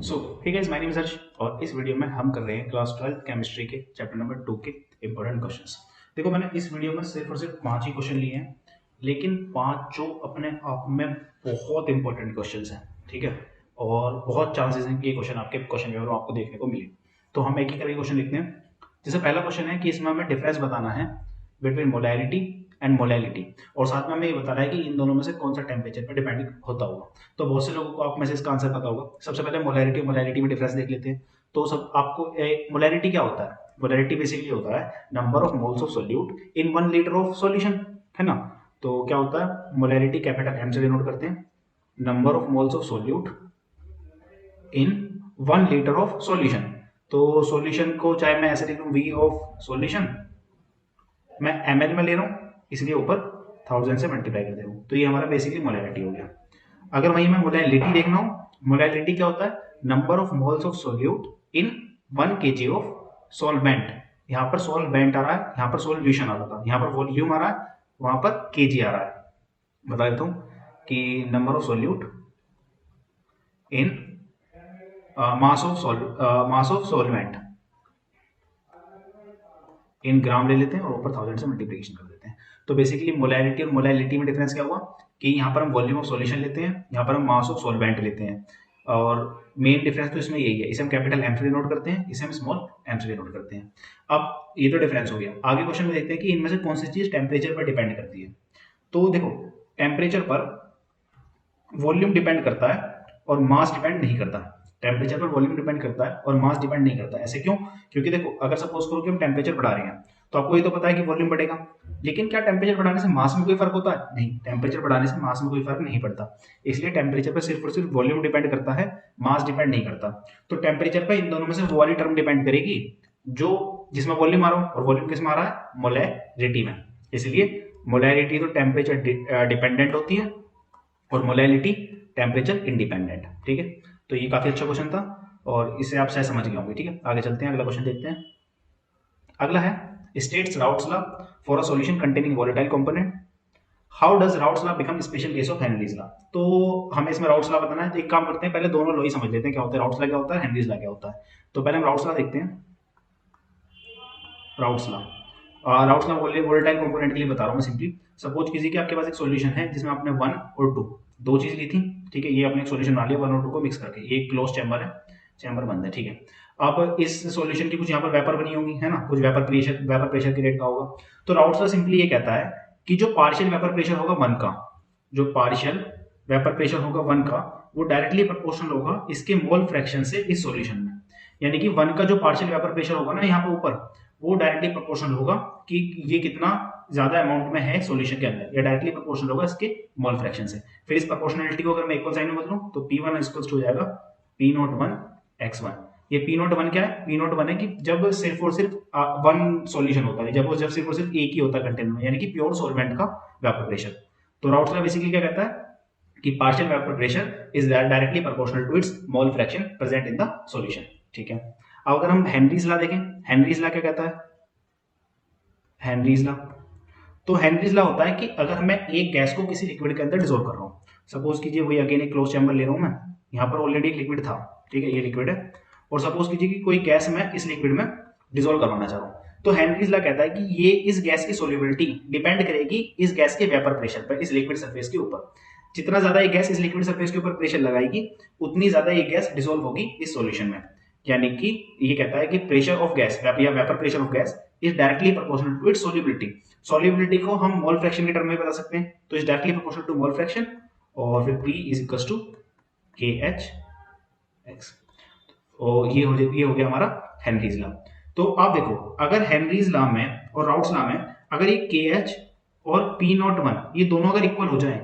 So hey guys, my name is Harsh और इस video में हम कर रहे हैं क्लास 12 केमिस्ट्री के चैप्टर नंबर 2 के इंपॉर्टेंट क्वेश्चंस। देखो, मैंने इस वीडियो में सिर्फ और सिर्फ 5 ही क्वेश्चन लिए हैं, लेकिन 5 जो अपने आप में बहुत इंपॉर्टेंट क्वेश्चंस हैं, ठीक है। और बहुत चांसेस हैं कि ये क्वेश्चन आपके क्वेश्चन पेपर में आपको देखने को मिले। तो हम एक ही करके क्वेश्चन लिखते हैं। जैसे पहला क्वेश्चन है कि इसमें हमें डिफरेंस बताना है बिटवीन मोलैरिटी एंड मोलैलिटी, और साथ में हमें ये बता रहा है कि इन दोनों में से कौन सा टेम्परेचर पर डिपेंड होता होगा। तो बहुत से लोगों को आप में से इसका आंसर पता होगा। सबसे पहले मोलैरिटी मोलैलिटी में डिफरेंस देख लेते हैं। तो सब आपको मोलैरिटी क्या होता है? मोलैरिटी बेसिकली होता है number of moles of solute in 1 litre of solution, है ना। तो क्या होता है, मोलैरिटी कैपिटल एम से डिनोट करते हैं number of moles of solute in 1 litre of solution. तो सॉल्यूशन को चाहे मैं ऐसे लिख लूं, वी ऑफ सॉल्यूशन मैं ml में ले रहा हूं, इसलिए ऊपर 1000 से मल्टीप्लाई कर दे रहा हूं। तो ये हमारा बेसिकली मोलैलिटी हो गया। अगर वहीं मैं मोलैलिटी देखना हूं, मोलैलिटी क्या होता है, number of moles of solute in 1 kg of solvent. यहाँ पर सॉल्वेंट आ रहा है, यहाँ पर सॉल्यूशन आ रहा था, यहाँ पर वॉल्यूम आ रहा है, वहां पर kg आ रहा है। बता देता हूं कि number of solute in mass of solvent in gram ले लेते हैं और ऊपर 1000 से मल्टीप्लिकेशन कर देते हैं। तो बेसिकली मोलैरिटी और मोलैलिटी में डिफरेंस क्या हुआ कि यहाँ पर हम वॉल्यूम ऑफ सॉल्यूशन लेते हैं, यहाँ पर हम मास ऑफ सॉल्वेंट लेते हैं। और मेन डिफरेंस तो इसमें यही है, इसे हम कैपिटल एम से डिनोट करते हैं, इसे हम स्मॉल एम से डिनोट करते हैं। अब ये तो डिफरेंस हो गया। आगे क्वेश्चन में देखते हैं कि इनमें से कौन सी चीज टेम्परेचर पर डिपेंड करती है। तो देखो, टेम्परेचर पर वॉल्यूम डिपेंड करता है और मास डिपेंड नहीं करता। टेम्परेचर पर वॉल्यूम डिपेंड करता है और मास डिपेंड नहीं करता। ऐसे क्यों? क्योंकि देखो, अगर सपोज करो कि हम टेम्परेचर बढ़ा रहे हैं, तो आपको ये तो पता है कि वॉल्यूम बढ़ेगा, लेकिन क्या टेम्परेचर बढ़ाने से मास में कोई फर्क होता है? नहीं, टेम्परेचर बढ़ाने से मास में कोई फर्क नहीं पड़ता। इसलिए टेम्परेचर पर सिर्फ और सिर्फ वॉल्यूम डिपेंड करता है, मास डिपेंड नहीं करता। तो टेम्परेचर पर इन दोनों में से वो वाली टर्म डिपेंड करेगी जो जिसमें वॉल्यूम आ रहा हो, और वॉल्यूम किसमें आ रहा है? मोलैरिटी में। इसलिए मोलैरिटी तो टेम्परेचर डिपेंडेंट होती है और मोलैलिटी टेम्परेचर इंडिपेंडेंट, ठीक है। तो ये काफी अच्छा क्वेश्चन था और इसे आप शायद समझ गए होंगे, ठीक है। आगे चलते हैं, अगला क्वेश्चन देखते हैं। अगला है states routes law for a solution containing volatile component. How does routes law become special case of Henry's law. तो हमें इसमें राउट्स लॉ बताना है। तो एक काम करते हैं, पहले दोनों लॉ ही समझ लेते हैं क्या होता है, राउट्स लॉ क्या होता है, हेनरीज लॉ क्या होता है। तो पहले हम राउट्स लॉ देखते हैं। Routes law, routes law volatile component के लिए बता रहा हूँ मैं सिंपली। सपोज किसी के आपके पास एक सॉल्यूशन है जिसमें आपने 1 और 2 दो चीज ली थी, ठीक है। ये आपने एक सॉल्यूशन बना लिया 1 और 2 को मिक्स करके, ये क्लोज चैम्बर है, चैम्बर बंद है, ठीक है। अब इस सॉल्यूशन की कुछ यहाँ पर वेपर बनी होगी, है ना, कुछ वेपर प्रेशर क्रिएट का होगा। तो राउट्स लॉ सिंपली ये कहता है कि जो पार्शियल वेपर प्रेशर होगा 1 का, जो पार्शियल वेपर प्रेशर होगा 1 का, वो डायरेक्टली प्रोपोर्शनल होगा इसके मोल फ्रैक्शन से इस सॉल्यूशन में। यानी कि 1 का जो पार्शियल वेपर प्रेशर होगा ना यहाँ पे ऊपर, वो डायरेक्टली प्रोपोर्शनल होगा कि ये कितना ज्यादा अमाउंट में है सॉल्यूशन के अंदर, या डायरेक्टली प्रोपोर्शनल होगा इसके मोल फ्रैक्शन से। फिर इस प्रोपोर्शनलिटी को अगर मैं इक्वल साइन में बदलूं तो P1 इक्वल्स हो जाएगा P01 x1। ये P01 क्या है? P01 है कि जब सिर्फ और सिर्फ 1 सॉल्यूशन होता है, जब सिर्फ और सिर्फ एक ही होता है कंटेनर में, यानी कि प्योर सॉल्वेंट का वेपर प्रेशर। तो राउट्स लॉ बेसिकली क्या कहता है कि partial vapour pressure is directly proportional to its mole fraction present in the solution, ठीक है। अब अगर हम हेनरीज लॉ देखें, हेनरीज लॉ क्या कहता है? हेनरीज लॉ, तो हेनरीज लॉ होता है कि अगर मैं एक गैस को किसी लिक्विड के अंदर डिसॉल्व कर रहा हूँ, सपोज कीजिए वही अगेन एक क्लोज चैम्बर ले रहा हूँ मैं, यहाँ पर ऑलरेडी एक लिक्विड था, ठीक है, ये लिक्विड है, और सपोज कीजिए कि कोई गैस मैं इस लिक्विड में डिसॉल्व करवाना चाह रहा हूँ। तो हेनरीज लॉ कहता है कि ये इस गैस की सोल्यूबिलिटी डिपेंड करेगी इस गैस के वेपर प्रेशर पर, इस लिक्विड सरफेस के ऊपर। जितना ज्यादा ये गैस इस लिक्विड सरफेस के ऊपर प्रेशर लगाएगी, उतनी ज्यादा ये गैस डिसॉल्व होगी इस सॉल्यूशन में। यानी कि ये कहता है कि प्रेशर ऑफ गैस या vapour pressure of gas is directly proportional to its solubility. Solubility को हम मोल फ्रैक्शन के टर्म में बता सकते हैं, तो is directly proportional to mole fraction, और फिर P is equals to KH(x). और ये हो गया हमारा हेनरीज लॉ। तो आप देखो, अगर हेनरीज लॉ में और राउट्स लॉ में अगर ये KH और P01 ये दोनों अगर इक्वल हो जाए,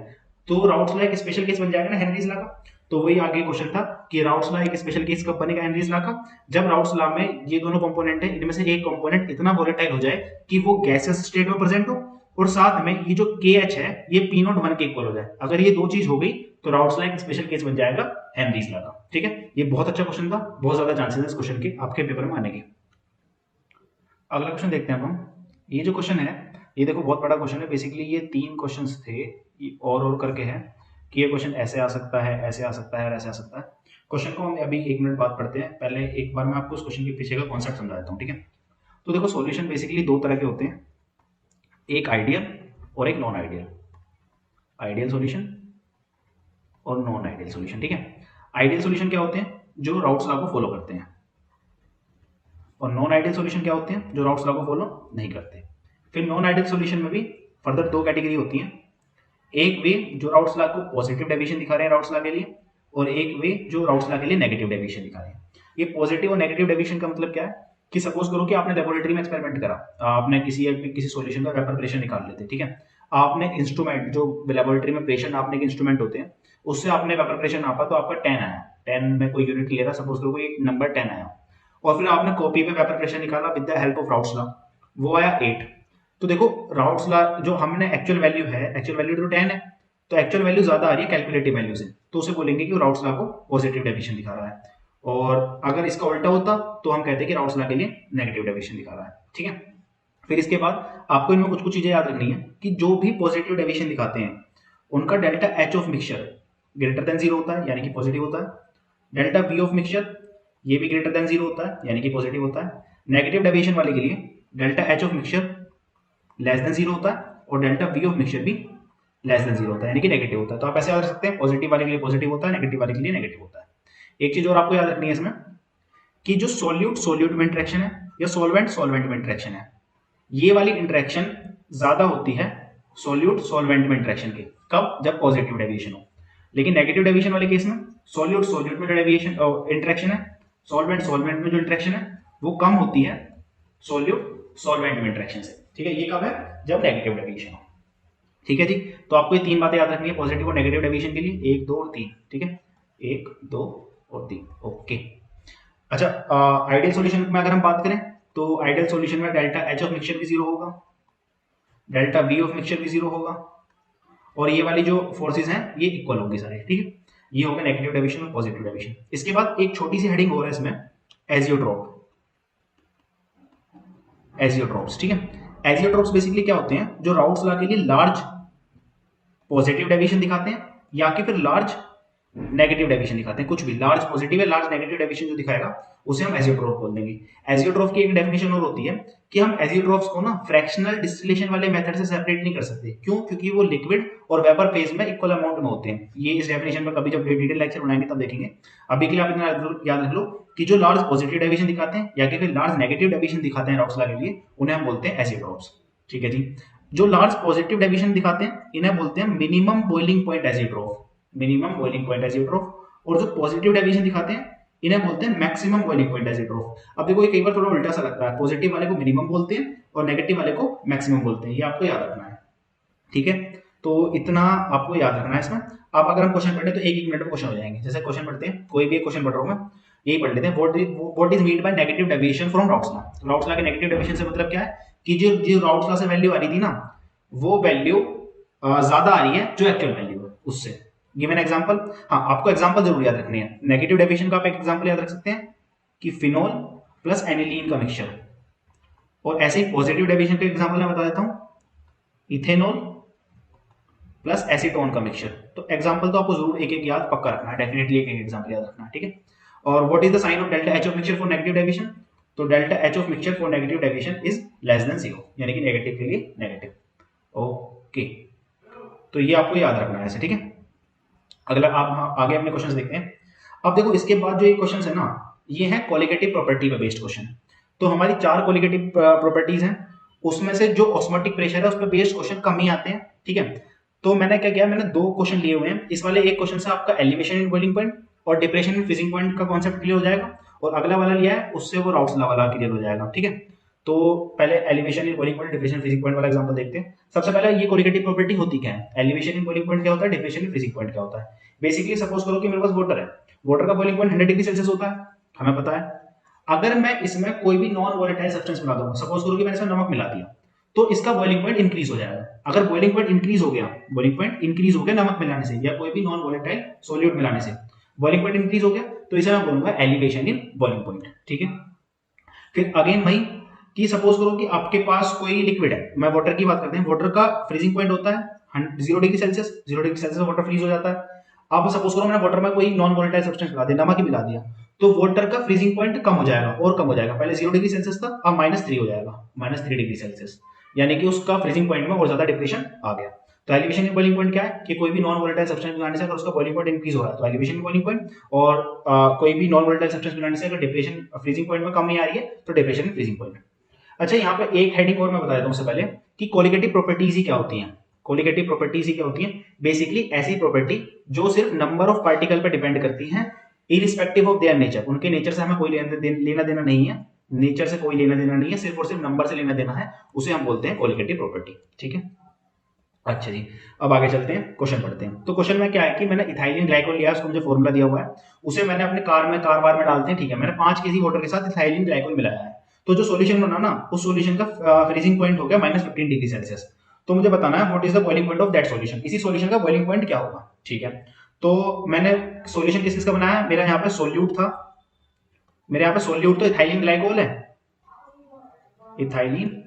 तो राउट्स लॉ एक स्पेशल केस बन जाएगा ना हेनरीज लॉ का। तो वही आगे क्वेश्चन था कि राउट्स लॉ एक स्पेशल केस कब बनेगा हेनरीज लॉ का, जब राउट्स लॉ में ये दोनों कंपोनेंट है, इनमें से एक कंपोनेंट इतना वोलेटाइल हो जाए कि वो गैसियस स्टेट में प्रेजेंट हो, और साथ में ये जो KH है ये P01 के इक्वल हो जाए। अगर ये दो चीज हो गई तो राउट्स लॉ एक स्पेशल केस बन जाएगा हेनरीज लॉ का, ठीक है। ये बहुत अच्छा क्वेश्चन था, बहुत ज्यादा चांसेस है इस क्वेश्चन के आपके पेपर में आने के। अगला क्वेश्चन देखते हैं हम। ये जो क्वेश्चन है, ये देखो बहुत बड़ा क्वेश्चन है। बेसिकली ये 3 क्वेश्चंस थे, और करके है कि ये क्वेश्चन ऐसे आ सकता है, ऐसे आ सकता है और ऐसे आ सकता है। क्वेश्चन को हम अभी 1 मिनट बाद पढ़ते हैं। पहले एक बार मैं आपको उस क्वेश्चन के पीछे का कॉन्सेप्ट समझा देता हूँ, ठीक है। तो देखो सॉल्यूशन बेसिकली दो तरह के होते हैं, एक आइडियल और एक नॉन आइडियल। आइडियल सॉल्यूशन और नॉन आइडियल सॉल्यूशन, ठीक है। आइडियल सॉल्यूशन क्या होते हैं, जो राउट्स लॉ को फॉलो करते हैं, और नॉन आइडियल सॉल्यूशन क्या होते हैं, जो राउट्स लॉ को फॉलो नहीं करते। फिर नॉन आइडियल सॉल्यूशन में भी फर्दर दो कैटेगरी होती हैं, एक वे जो राउट्स लॉ को पॉजिटिव डेविएशन दिखा रहे हैं राउट्स लॉ के लिए, और एक वे जो राउट्स लॉ के लिए नेगेटिव डेविएशन दिखा रहे हैं। ये पॉजिटिव और नेगेटिव डेविएशन का मतलब क्या है कि सपोज करो कि आपने लेबोरेटरी में एक्सपेरिमेंट करा, आपने किसी सॉल्यूशन का वेपर प्रेशर निकाल लेते, ठीक है। आपने इंस्ट्रूमेंट, जो लेबोरेटरी में प्रेशर नापने के इंस्ट्रूमेंट होते हैं, उससे आपने वेपर प्रेशर नापा तो आपका 10 आया, 10 में कोई यूनिट ले रहा, सपोज करो कोई नंबर 10 आया, और फिर आपने कॉपी पे वेपर प्रेशर निकाला with the help of routes law, वो आया 8। तो देखो राउट्स लॉ जो हमने एक्चुअल वैल्यू है, एक्चुअल वैल्यू तो 10 है, तो एक्चुअल वैल्यू ज्यादा आ रही है कैलकुलेटिव वैल्यू से, तो उसे बोलेंगे कि राउट्स लॉ को पॉजिटिव डेविएशन दिखा रहा है। और अगर इसका उल्टा होता तो हम कहते हैं कि राउट्स लॉ के लिए नेगेटिव डेविएशन दिखा रहा है, ठीक है। फिर इसके बाद आपको इनमें कुछ कुछ चीजें याद रखनी है कि जो भी पॉजिटिव डेविएशन दिखाते हैं उनका delta H of mixture greater than 0 होता है, यानी कि पॉजिटिव होता है। डेल्टा वी ऑफ मिक्सचर ये भी ग्रेटर देन 0 होता है, यानी कि पॉजिटिव होता है। नेगेटिव डेविएशन वाले के लिए delta H of mixture less than 0 होता है, और डेल्टा वी ऑफ मिक्सचर भी लेस देन 0 होता है, यानी कि नेगेटिव होता है। तो आप ऐसे याद रख सकते हैं, पॉजिटिव वाले के लिए पॉजिटिव होता है, नेगेटिव वाले के लिए नेगेटिव होता है। एक चीज और आपको याद रखनी है इसमें कि जो सोल्यूट सोल्यूट में इंटरेक्शन है या सॉल्वेंट सॉल्वेंट में इंटरेक्शन है, ये वाली इंटरेक्शन ज्यादा होती है सोल्यूट सॉल्वेंट में इंटरेक्शन के, कब, जब पॉजिटिव डेविएशन हो। लेकिन नेगेटिव डेविएशन वाले केस में सोल्यूट सोल्यूट में जो डेविएशन इंटरेक्शन है, सॉल्वेंट सॉल्वेंट में जो इंटरेक्शन है, वो कम होती है सोल्यूट सॉल्वेंट में इंटरेक्शन से, ठीक है। ये कब है, जब नेगेटिव डेविएशन हो, ठीक है जी। तो आपको ये तीन बातें याद रखनी है पॉजिटिव और नेगेटिव डेविएशन के लिए, 1 2 और 3, ठीक है, 1 2 और 3, ओके। अच्छा, आइडियल सॉल्यूशन में अगर हम बात करें तो आइडियल सॉल्यूशन में डेल्टा एच ऑफ मिक्सचर भी 0 होगा, डेल्टा वी ऑफ मिक्सचर भी 0 होगा, और ये वाली जो फोर्सेस हैं ये इक्वल होंगी सारे, ठीक है। ये होगा नेगेटिव डेविएशन और पॉजिटिव डेविएशन। इसके बाद एक छोटी सी हेडिंग हो रहा है इसमें, एजियोट्रोप, एजियोट्रोप्स, ठीक है। एजियोट्रोप्स बेसिकली क्या होते हैं, जो राउट्स लॉ के लिए लार्ज पॉजिटिव डेविएशन दिखाते हैं या कि फिर लार्ज नेगेटिव डेविएशन दिखाते हैं, कुछ भी लार्ज पॉजिटिव है लार्ज नेगेटिव डेविएशन जो दिखाएगा उसे हम एजियोट्रोप बोल देंगे। एजियोट्रोप की एक डेफिनेशन और होती है कि हम एजियोट्रोप्स को ना फ्रैक्शनल डिस्टिलेशन वाले मेथड से सेपरेट नहीं कर सकते, क्यों, क्योंकि वो लिक्विड और वेपर फेज में इक्वल अमाउंट में होते हैं। ये इस डेफिनेशन में कभी जब डिटेल लेक्चर बनाएंगे तब देखेंगे। अभी के लिए आप इतना याद रख लो कि जो लार्ज पॉजिटिव डेविएशन दिखाते हैं या कि फिर लार्ज नेगेटिव डेविएशन दिखाते हैं राउट्स लॉ के लिए, उन्हें हम बोलते हैं एजियोट्रोप्स, ठीक है जी। जो लार्ज पॉजिटिव डेविएशन दिखाते हैं इन्हें बोलते हैं minimum boiling point azeotrope, minimum boiling point azeotrope, और जो पॉजिटिव डेविएशन दिखाते हैं इन्हें बोलते हैं मैक्सिमम बॉइलिंग पॉइंट एजियोट्रोप। अब देखो ये कई बार थोड़ा उल्टा सा लगता है, पॉजिटिव वाले को मिनिमम बोलते हैं और नेगेटिव वाले को मैक्सिमम बोलते हैं, ये आपको याद रखना है, ठीक है। तो इतना आपको याद रखना है इसमें। अब अगर हम क्वेश्चन पढ़े तो एक एक मिनट में क्वेश्चन हो जाएंगे। जैसे क्वेश्चन पढ़ते हैं, कोई भी एक क्वेश्चन पढ़ रहा हूं मैं, यही पढ़ लेते हैं, what is mean by negative deviation from routes law. Routes law के नेगेटिव डेविएशन से मतलब क्या है कि जो जो राउट्स लॉ से वैल्यू आ रही थी ना, वो वैल्यू ज्यादा आ रही है जो एक्चुअल वैल्यू है उससे। गिव एन एग्जांपल, हाँ आपको एग्जांपल जरूर याद रखनी है। नेगेटिव डेविएशन का आप एक एग्जांपल याद रख सकते हैं कि फिनोल प्लस एनिलीन का मिक्सचर, और ऐसे ही पॉजिटिव डेविएशन का एग्जांपल मैं बता देता हूं, इथेनॉल प्लस एसीटोन का मिक्सचर। तो एग्जांपल तो आपको जरूर एक एक याद पक्का रखना है, डेफिनेटली एक एक एग्जांपल याद रखना है, ठीक है। और what is the sign of delta H of mixture for negative deviation, तो delta H of mixture for negative deviation is less than 0, यानी कि नेगेटिव के लिए नेगेटिव, ओके। तो ये आपको याद रखना है ऐसे, ठीक है। अगला आप आगे अपने क्वेश्चंस देखते हैं। अब देखो इसके बाद जो ये क्वेश्चंस है ना, ये है क्वालिटेटिव प्रॉपर्टी पे बेस्ड क्वेश्चन। तो हमारी 4 क्वालिटेटिव प्रॉपर्टीज हैं, उसमें से जो ऑस्मोटिक प्रेशर है उस पर बेस्ड क्वेश्चन कम ही आते हैं, ठीक है। तो मैंने क्या किया, मैंने 2 क्वेश्चन लिए हुए हैं। इस वाले एक क्वेश्चन से आपका एलिवेशन इन बॉइलिंग पॉइंट और डिप्रेशन इन फ्रीजिंग पॉइंट का कॉन्सेप्ट क्लियर हो जाएगा, और अगला वाला लिया है उससे वो राउट्स लॉ वाला क्लियर हो जाएगा, ठीक है। तो पहले elevation in boiling point depression freezing point वाला एग्जांपल देखते हैं। सबसे पहले ये क्वालिटेटिव प्रॉपर्टी होती क्या है, एलिवेशन इन बॉइलिंग पॉइंट क्या होता है, डिप्रेशन इन फ्रीजिंग पॉइंट क्या होता है। बेसिकली सपोज करो कि मेरे पास वाटर है, वाटर का बॉइलिंग पॉइंट 100 डिग्री सेल्सियस होता है, हमें पता है। अगर मैं इसमें कोई भी नॉन वोलेटाइल सब्सटेंस मिला दूंगा, सपोज करो कि मैंने इसमें नमक मिला दिया, तो इसका बॉइलिंग पॉइंट इंक्रीज हो जाएगा। अगर बॉइलिंग पॉइंट इंक्रीज हो गया, बॉइलिंग पॉइंट इंक्रीज हो गया नमक मिलाने से या कोई भी नॉन वोलेटाइल सॉल्यूट मिलाने से, बॉइलिंग पॉइंट इंक्रीज हो गया, तो इसे मैं बोलूंगा एलिवेशन इन बॉइलिंग पॉइंट, ठीक है। फिर अगेन वही कि सपोज करो कि आपके पास कोई लिक्विड है, मैं वाटर की बात करते हैं, वाटर का फ्रीजिंग पॉइंट होता है 0 degree Celsius, 0 degree Celsius water freeze हो जाता है। आप सपोज करो मैंने वाटर में कोई नॉन वोलेटाइल सब्सटेंस मिला दिया, नमक ही मिला दिया, तो वाटर का फ्रीजिंग पॉइंट कम हो जाएगा और कम हो जाएगा। पहले 0 डिग्री सेल्सियस था, अब -3 हो जाएगा, -3 डिग्री सेल्सियस, यानी कि उसका फ्रीजिंग पॉइंट में और ज्यादा डिप्रेशन आ गया। तो एलिवेशन इन बॉइलिंग पॉइंट क्या है कि कोई भी नॉन वोलेटाइल सब्सटेंस मिलाने से अगर उसका बॉइलिंग पॉइंट इंक्रीज हो रहा है तो एलिवेशन इन बॉइलिंग पॉइंट, और कोई भी नॉन वोलेटाइल सब्सटेंस मिलाने से अगर डिप्रेशन फ्रीजिंग पॉइंट में कम नहीं आ रही है तो डिप्रेशन इन फ्रीजिंग पॉइंट। अच्छा, यहाँ पे एक हेडिंग और मैं बता देता हूँ उससे पहले कि कोलिगेटिव प्रॉपर्टीज ही क्या होती हैं। कोलिगेटिव प्रॉपर्टीज ही क्या होती हैं? बेसिकली ऐसी प्रॉपर्टी जो सिर्फ नंबर ऑफ पार्टिकल पर डिपेंड करती हैं, इरिस्पेक्टिव ऑफ देयर नेचर। उनके नेचर से हमें कोई लेना देना नहीं है, नेचर से कोई लेना देना नहीं है, सिर्फ और सिर्फ नंबर से लेना देना है, उसे हम बोलते हैं कोलिगेटिव प्रॉपर्टी। ठीक है, अच्छा जी, अब आगे चलते हैं, क्वेश्चन पढ़ते हैं। तो क्वेश्चन में क्या है कि मैंने इथाइलिन ग्लाइकोल लिया, उसको मुझे फॉर्मूला दिया हुआ है, उसे मैंने अपने कार बार में डालते हैं। ठीक है, मैंने 5 kg वाटर के साथ इथाइलिन ग्लाइकोल मिलाया है, तो जो सॉल्यूशन बना ना, उस सॉल्यूशन का फ्रीजिंग पॉइंट हो गया -15 डिग्री सेल्सियस। तो मुझे बताना है what is the boiling point of that solution, इसी सॉल्यूशन का बॉइलिंग पॉइंट क्या होगा। ठीक है, तो मैंने सॉल्यूशन किसका बनाया, मेरा यहाँ पे सोल्यूट था, मेरे यहाँ पे सोल्यूट तो इथाइलिन ग्लाइकोल है, इथाइलिन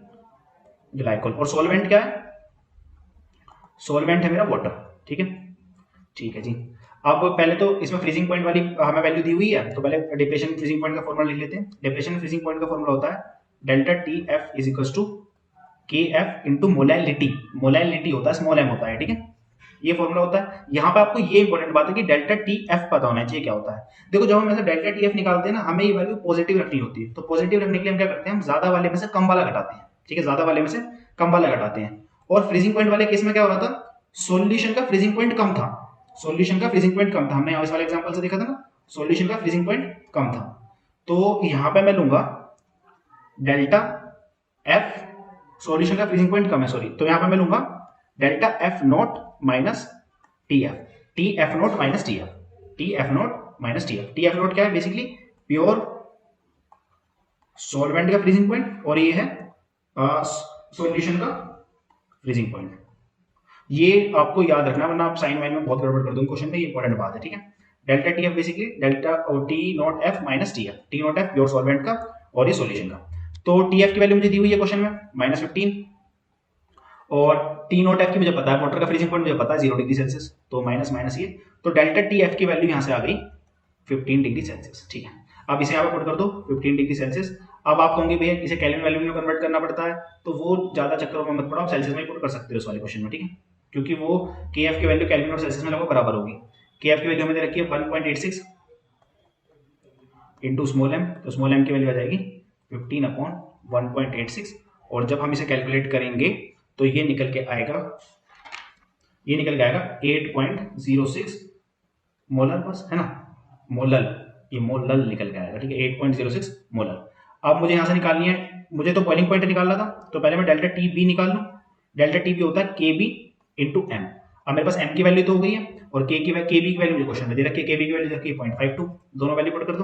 ग्लाइकोल, और सॉल्वेंट क्या है, सॉल्वेंट है मेरा वाटर। ठीक है, ठीक है जी। अब पहले तो इसमें फ्रीजिंग पॉइंट वाली हमें वैल्यू दी हुई है, तो पहले डिप्रेशन फ्रीजिंग पॉइंट का फॉर्मूला लिख लेते हैं। डिप्रेशन फ्रीजिंग पॉइंट का फॉर्मूला होता है delta T F is equal to K F into molality, molality होता है, स्मॉल एम होता है। ठीक है, ये फॉर्मूला होता है। यहाँ पे आपको ये इंपॉर्टेंट बात है कि डेल्टा टी एफ पता होना चाहिए क्या होता है। देखो, जब हम ऐसे डेल्टा टी एफ निकालते हैं ना, हमें ये वैल्यू पॉजिटिव रखनी होती है, तो पॉजिटिव रखने के लिए हम क्या करते हैं, हम ज्यादा वाले में से कम वाला घटाते हैं। ठीक है, ज्यादा वाले में से कम वाला घटाते हैं। और फ्रीजिंग पॉइंट वाले केस में क्या हो रहा था, सॉल्यूशन का फ्रीजिंग पॉइंट कम था, सॉल्यूशन का फ्रीजिंग पॉइंट कम था, हमने इस वाले एग्जांपल से देखा था ना, सॉल्यूशन का फ्रीजिंग पॉइंट कम था। तो यहाँ पे मैं लूंगा डेल्टा एफ, सॉल्यूशन का फ्रीजिंग पॉइंट कम है, सॉरी, तो यहाँ पे मैं लूंगा delta F not minus T F, T F not minus T F, T F not minus T F. T F not क्या है, बेसिकली प्योर सॉल्वेंट का फ्रीजिंग पॉइंट, और ये है सॉल्यूशन का फ्रीजिंग पॉइंट। ये आपको याद रखना, वरना आप साइन वाइन में बहुत गड़बड़ कर दोगे क्वेश्चन में, ये इंपॉर्टेंट बात है। ठीक है, delta T F basically delta T naught F minus T F, T naught F pure solvent का और ये सॉल्यूशन का। तो टी एफ की वैल्यू मुझे दी हुई है क्वेश्चन में -15, और टी नॉट एफ की मुझे पता है, वाटर का फ्रीजिंग पॉइंट मुझे पता है 0 डिग्री सेल्सियस, तो माइनस माइनस ये, तो डेल्टा टी एफ की वैल्यू यहाँ से आ गई 15 डिग्री सेल्सियस। ठीक है, अब इसे यहाँ पे पुट कर दो 15 डिग्री सेल्सियस। अब आप कहोगे भैया इसे केल्विन वैल्यू में कन्वर्ट करना पड़ता है, तो वो ज्यादा चक्कर में मत पड़ो, आप सेल्सियस में पुट कर सकते हो इस वाले क्वेश्चन में। ठीक है, क्योंकि वो के एफ की वैल्यू केल्विन और सेल्सियस में लगभग बराबर होगी। के एफ की वैल्यू हमें दे रखी है 1.86 इंटू स्मॉल एम, तो स्मॉल एम की वैल्यू आ जाएगी 15/1.86, और जब हम इसे कैलकुलेट करेंगे तो ये निकल के आएगा, ये निकल के आएगा 8.06 मोलर, बस है ना, मोलल, ये मोलल निकल के आएगा। ठीक है, 8.06 मोलर। अब मुझे यहाँ से निकालनी है, मुझे तो बॉइलिंग पॉइंट निकालना था, तो पहले मैं डेल्टा टी बी निकाल लूँ। डेल्टा टी बी होता है के बी इंटू एम। अब मेरे पास एम की वैल्यू तो हो गई है, और के बी की वैल्यू मुझे क्वेश्चन में दे रखी है, के बी की वैल्यू दे रखी है 0.52, दोनों वैल्यू पुट कर दो,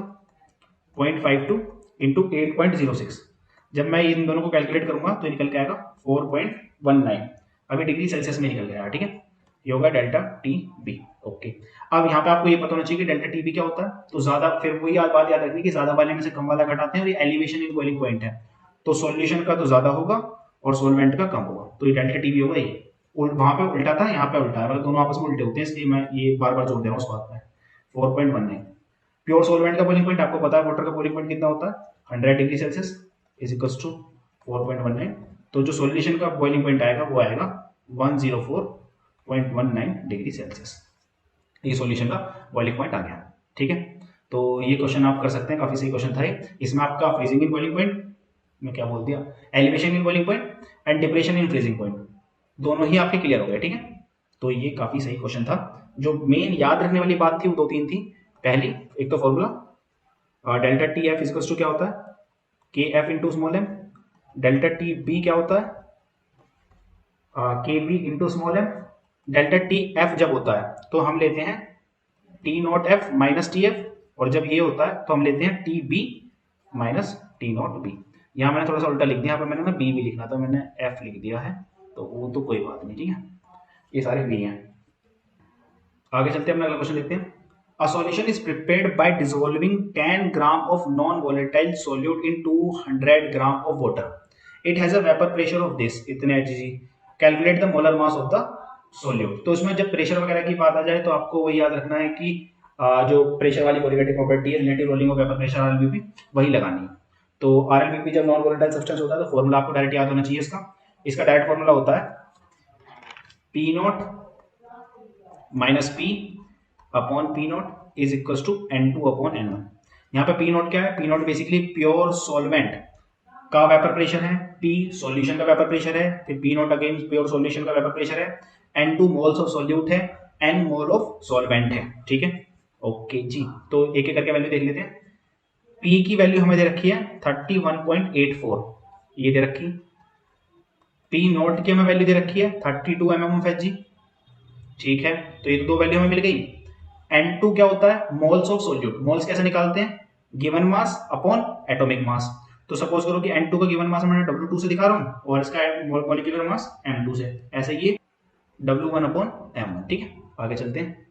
0.52 इंटू 8.06। जब मैं इन दोनों को कैलकुलेट करूंगा तो निकल के आएगा 4.19, अभी डिग्री सेल्सियस में निकल गया। ठीक है, ये होगा डेल्टा टी बी। ओके, अब यहाँ पे आपको ये पता होना चाहिए कि डेल्टा टी बी क्या होता है, तो ज्यादा, फिर वही बात याद रखनी कि ज्यादा वाले में से कम वाला घटाते हैं, और ये एलिवेशन इन बॉइलिंग पॉइंट है, तो सॉल्यूशन का तो ज्यादा होगा और सॉल्वेंट का कम होगा, तो ये डेल्टा टी बी होगा। ये वहां पे उल्टा था, यहाँ पे उल्टा है, मतलब दोनों आपस में उल्टे होते हैं, इसलिए मैं ये बार बार जोड़ दे रहा हूँ उस बात पे। 4.19 प्योर सॉल्वेंट का बॉइलिंग पॉइंट आपको पता है, वाटर का बॉइलिंग पॉइंट कितना होता है 100 degree Celsius is equal to 4.19, तो जो सॉल्यूशन का बॉइलिंग पॉइंट आएगा वो आएगा 104.19 डिग्री सेल्सियस, ये सॉल्यूशन का बॉइलिंग पॉइंट आ गया। ठीक है, तो ये क्वेश्चन आप कर सकते हैं, काफी सही क्वेश्चन था ये। इसमें आपका फ्रीजिंग इन बॉइलिंग पॉइंट, मैं क्या बोल दिया, elevation in boiling point and depression in freezing point, दोनों ही आपके क्लियर हो गए। ठीक है, तो ये काफी सही क्वेश्चन था। जो मेन याद रखने वाली बात थी वो 2-3 थी। पहली, एक तो formula delta T F equals to क्या होता है, K F into small M, delta T B क्या होता है, K B into small M. Delta T F जब होता है तो हम लेते हैं T naught F minus T F, और जब ये होता है तो हम लेते हैं T B minus T naught B. यहाँ मैंने थोड़ा सा उल्टा लिख दिया, यहाँ पे मैंने ना बी भी लिखना था, मैंने एफ लिख दिया है, तो वो तो कोई बात नहीं। ठीक है, ये सारे बी हैं। आगे चलते हैं, अपना अगला क्वेश्चन देखते हैं। A solution is prepared by dissolving 10 gram of non-volatile solute in 200 gram of water. It has a vapor pressure of this, इतने Hg. Calculate the molar mass of the solute. तो इसमें जब प्रेशर वगैरह की बात आ जाए तो आपको वही याद रखना है कि जो प्रेशर वाली कोलिगेटिव प्रॉपर्टी है, relative lowering of vapour pressure RLBP, वही लगानी है। तो आरएलबीपी जब नॉन वोलेटाइल सब्सटेंस होता है तो फॉर्मूला आपको डायरेक्ट याद होना चाहिए इसका। इसका डायरेक्ट फॉर्मूला होता है P naught minus P upon P naught is equal to N2 upon N1। यहाँ पे पी नॉट क्या है? P naught basically pure solvent का वेपर प्रेशर है, पी सॉल्यूशन का वेपर प्रेशर है, फिर P naught again pure solution का वेपर प्रेशर है, N2 मोल्स ऑफ सॉल्यूट है, N मोल ऑफ सॉल्वेंट है। ठीक है, ओके जी। तो एक एक करके वैल्यू देख लेते हैं। पी की वैल्यू हमें दे रखी है 31.84, ये दे रखी। पी नॉट की हमें वैल्यू दे रखी है 32 mm ऑफ Hg। ठीक है, तो ये तो दो वैल्यू हमें मिल गई। N2 क्या होता है? Moles of solute. मोल्स कैसे निकालते हैं? Given mass upon atomic mass. तो सपोज करो कि N2 का गिवन मास मैं W2 से दिखा रहा हूँ और इसका मॉलिक्यूलर मास M2 से, ऐसे ये W1 अपॉन M1। ठीक है, आगे चलते हैं।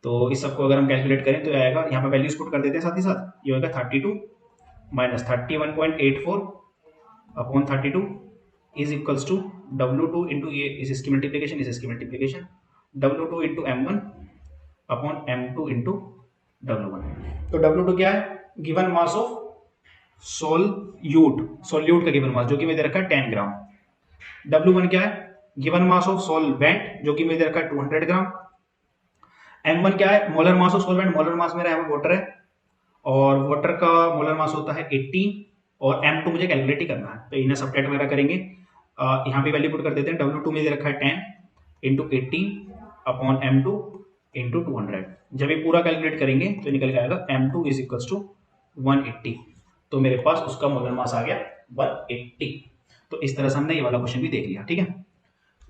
तो इस सबको अगर हम कैलकुलेट करें तो आएगा, यहाँ पे वैल्यूज पुट कर देते हैं साथ ही साथ। ये होगा 32 minus 31.84 upon 32 is equals to W2 into ये इसकी मल्टीप्लीकेशन, इसकी multiplication, W2 into M1 upon M2 into W1। तो W2 क्या है? गिवन मास ऑफ सोल्यूट का गिवन मास जो कि मैं दे रखा है 10 ग्राम। W1 क्या है? गिवन मास ऑफ सॉल्वेंट जो कि मैं दे रखा है 200 ग्राम। M1 क्या है? Molar mass of solvent, molar mass मेरा यहाँ वाटर है और वाटर का मोलर मास होता है 80 और M2 मुझे कैलकुलेट ही करना है, तो इन्हें सब्ट्रैक्ट वगैरह करेंगे। यहाँ पे वैल्यू पुट कर देते हैं। W2 में दे रखा है 10 इंटू 80 अपॉन M2 इंटू 200। जब ये पूरा कैलकुलेट करेंगे तो निकल के आएगा M2 इज इक्वल्स टू 180। तो मेरे पास उसका मोलर मास आ गया 180। तो इस तरह से हमने ये वाला क्वेश्चन भी देख लिया। ठीक है,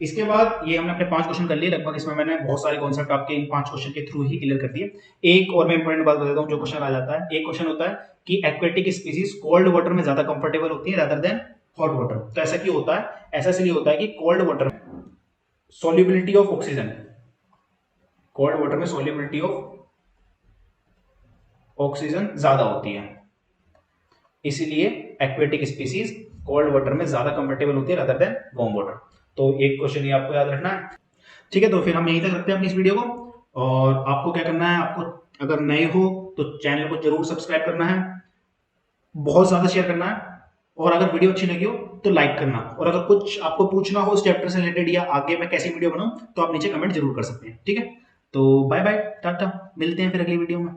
इसके बाद ये हमने अपने 5 क्वेश्चन कर लिए लगभग। इसमें मैंने बहुत सारे कॉन्सेप्ट आपके इन 5 क्वेश्चन के थ्रू ही क्लियर कर दिए। एक और मैं इंपॉर्टेंट बात बता देता हूँ जो क्वेश्चन आ जाता है। एक क्वेश्चन होता है कि एक्वेटिक स्पीसीज कोल्ड वाटर में ज्यादा कंफर्टेबल होती है रादर देन हॉट वाटर। तो ऐसा क्यों होता है? ऐसा इसलिए होता है कि कोल्ड वाटर में solubility of oxygen, cold water में सॉल्युबिलिटी ऑफ ऑक्सीजन ज्यादा होती है, इसीलिए एक्वेटिक स्पीसीज कोल्ड वाटर में ज्यादा कंफर्टेबल होती है रादर देन वार्म वाटर। तो एक क्वेश्चन ये आपको याद रखना है। ठीक है, तो फिर हम यहीं तक रखते हैं अपनी इस वीडियो को। और आपको क्या करना है? आपको अगर नए हो तो चैनल को जरूर सब्सक्राइब करना है, बहुत ज्यादा शेयर करना है, और अगर वीडियो अच्छी लगी हो तो लाइक करना। और अगर कुछ आपको पूछना हो इस चैप्टर से रिलेटेड या आगे मैं कैसी वीडियो बनाऊं तो आप नीचे कमेंट जरूर कर सकते हैं। ठीक है, तो बाय बाय, टाटा, मिलते हैं फिर अगली वीडियो में।